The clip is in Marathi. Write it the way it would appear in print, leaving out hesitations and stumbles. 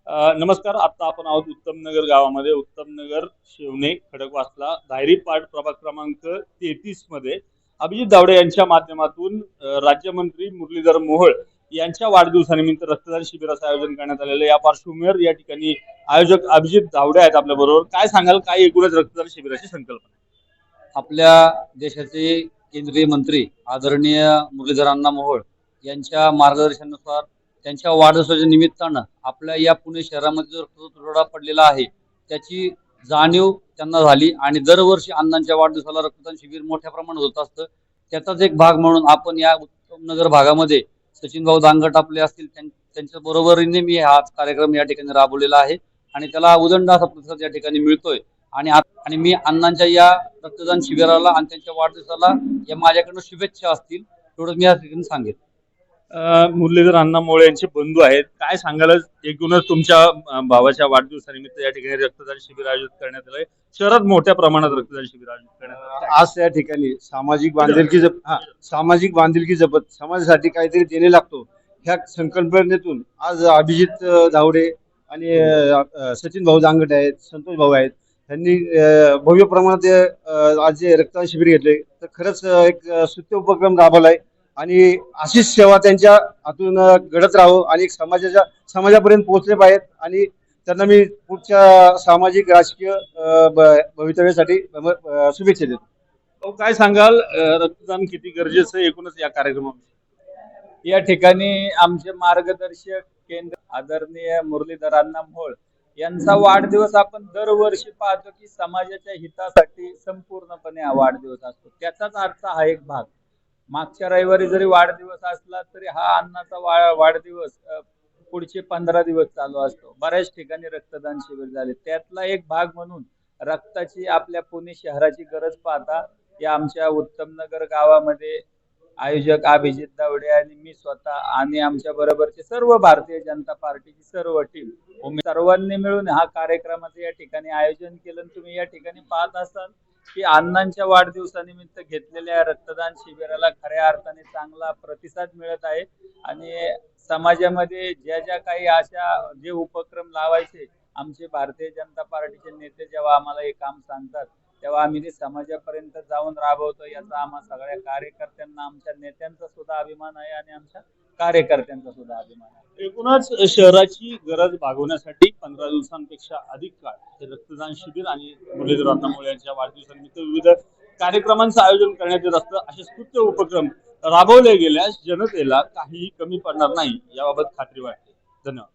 नमस्कार. आता आपण आहोत उत्तमनगर गावामध्ये. उत्तमनगर, शिवणे, खडकवासला, धायरी पाट प्रभाग क्रमांक 33 मध्ये अभिजित दावडे यांच्या माध्यमातून राज्यमंत्री मुरलीधर मोहोळ यांच्या वाढदिवसानिमित्त रक्तदान शिबिराचं आयोजन करण्यात आलेलं आहे. या पार्श्वभूमीवर या ठिकाणी आयोजक अभिजित दावडे आहेत आपल्या बरोबर. काय सांगाल, काय एकूणच रक्तदान शिबिराची संकल्पना? आपल्या देशाचे केंद्रीय मंत्री आदरणीय मुरलीधर अण्णा मोहोळ यांच्या मार्गदर्शनानुसार त्यांच्या वाढदिवसाच्या निमित्तानं आपल्या या पुणे शहरामध्ये जो रक्ततुटवडा पडलेला आहे त्याची जाणीव त्यांना झाली आणि दरवर्षी अण्णांच्या वाढदिवसाला रक्तदान शिबिर मोठ्या प्रमाणात होत असतं. त्याचाच एक भाग म्हणून आपण या उत्तमनगर भागामध्ये सचिन भाऊ दांगट आपले असतील त्यांच्या बरोबरीने मी हा कार्यक्रम या ठिकाणी राबवलेला आहे आणि त्याला उदंड असा प्रतिसाद या ठिकाणी मिळतोय. आणि मी अण्णांच्या या रक्तदान शिबिराला आणि त्यांच्या वाढदिवसाला या माझ्याकडून शुभेच्छा असतील तेवढं मी या ठिकाणी सांगेन. मुरलीधर अण्णा मोहोळ यांचे बंधू आहेत. काय सांगाल, एकूणच तुमच्या भावाच्या वाढदिवसानिमित्त या ठिकाणी रक्तदान शिबिर आयोजित करण्यात आलंय. शहरात मोठ्या प्रमाणात रक्तदान शिबिर आयोजित करण्यात आलं आहे. आज त्या ठिकाणी सामाजिक बांधिलकी जपत समाजासाठी काहीतरी देणे लागतो ह्या संकल्पनेतून आज अभिजित दावडे आणि सचिन भाऊ दांगट आहेत, संतोष भाऊ आहेत, त्यांनी भव्य प्रमाणात आज जे रक्तदान शिबिर घेतले तर खरंच एक स्तुत्य उपक्रम राबवलाय आणि अशीच सेवा त्यांच्या हातून घडत राहो आणि समाजापर्यंत पोहोचले पाहिजेत आणि त्यांना मी पुढच्या सामाजिक राजकीय भवितव्यासाठी शुभेच्छा देतो. काय सांगाल, रक्तदान किती गरजेचं आहे एकूणच या कार्यक्रमात? या ठिकाणी आमचे मार्गदर्शक केंद्र आदरणीय मुरलीधर अण्णा मोहोळ यांचा वाढदिवस आपण दरवर्षी पाहतो की समाजाच्या हितासाठी संपूर्णपणे हा वाढदिवस असतो. त्याचाच आजचा हा एक भाग. मागच्या रविवारी जरी वाढदिवस असला तरी हा अण्णाचा वाढदिवस पुढचे 15 दिवस चालू असतो. बऱ्याच ठिकाणी रक्तदान शिबिर झाले. त्यातला एक भाग म्हणून रक्ताची आपल्या पुणे शहराची गरज पाहता या आमच्या उत्तमनगर गावामध्ये आयोजक अभिजित दावडे आणि मी स्वतः आणि आमच्या बरोबरचे सर्व भारतीय जनता पार्टीची सर्व टीम सर्वांनी मिळून हा कार्यक्रमाचं या ठिकाणी आयोजन केलं. तुम्ही या ठिकाणी पाहत असाल की अण्णांच्या वाढदिवसानिमित्त घेतलेल्या रक्तदान शिबिराला खऱ्या अर्थाने चांगला प्रतिसाद मिळत आहे आणि समाजामध्ये ज्या काही अशा जे उपक्रम लावायचे आमचे भारतीय जनता पार्टीचे नेते जेव्हा आम्हाला हे काम सांगतात तेव्हा आम्ही ते समाजापर्यंत जाऊन राबवतो. याचा आम्हा सगळ्या कार्यकर्त्यांना, आमच्या नेत्यांचा सुद्धा अभिमान आहे आणि आमच्या कार्यकर्त्यांचा सुद्धा अभिमान आहे. एकूणच शहराची गरज भागवण्यासाठी 15 दिवसांपेक्षा अधिक काळ हे रक्तदान शिबिर आणि मुरलीधर अण्णा मोहोळ यांच्या वाढदिवसानिमित्त विविध कार्यक्रमांचं आयोजन करण्यात येत असतं. असे स्तुत्य उपक्रम राबवले गेल्यास जनतेला काहीही कमी पडणार नाही याबाबत खात्री वाटते. धन्यवाद.